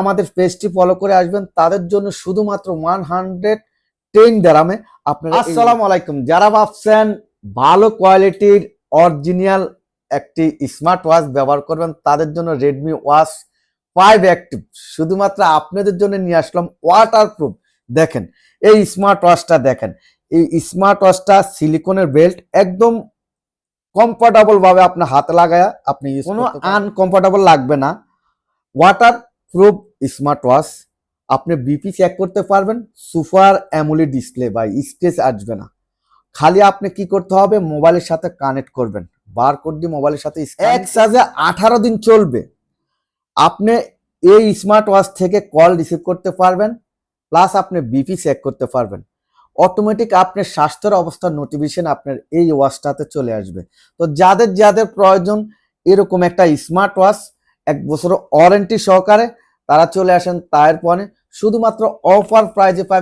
আমাদের পেজটি ফলো করে আসবেন তাদের জন্য শুধুমাত্র 110 দিরহামে আপনারা। আসসালামু আলাইকুম। যারা ভাবছেন ভালো কোয়ালিটির অরিজিনাল একটি স্মার্ট ওয়াচ ব্যবহার করবেন তাদের জন্য রেডমি ওয়াচ 5 অ্যাক্টিভ শুধুমাত্র আপনাদের জন্য নিয়ে আসলাম ওয়াটারপ্রুফ। দেখেন এই স্মার্ট ওয়াচটা, দেখেন এই স্মার্ট ওয়াচটা সিলিকনের বেল্ট, একদম কমফোর্টেবল ভাবে আপনার হাতে লাগায়া আপনি কোনো আনকমফোর্টেবল লাগবে না। ওয়াটার প্রুফ স্মার্ট ওয়াচ, আপনি বিপি চেক করতে পারবেন, সুপার অ্যামোলেড ডিসপ্লে বা স্ক্র্যাচ আসবে না। খালি আপনি কি করতে হবে, মোবাইলের সাথে কানেক্ট করবেন, বারকোড দিয়ে মোবাইলের সাথে এক চার্জে 18 দিন চলবে। আপনি এই স্মার্ট ওয়াচ থেকে কল রিসিভ করতে পারবেন, প্লাস আপনি বিপি চেক করতে পারবেন। অটোমেটিক আপনার স্বাস্থ্যের অবস্থার নোটিফিকেশন আপনার এই ওয়াচটাতে চলে আসবে। তো যাদের যাদের প্রয়োজন এরকম একটা স্মার্ট ওয়াচ 1 বছর ওয়ারেন্টি সহকারে, তারা চলে আসেন তায়ের পরে, শুধুমাত্র অফার প্রাইজে পাবেন।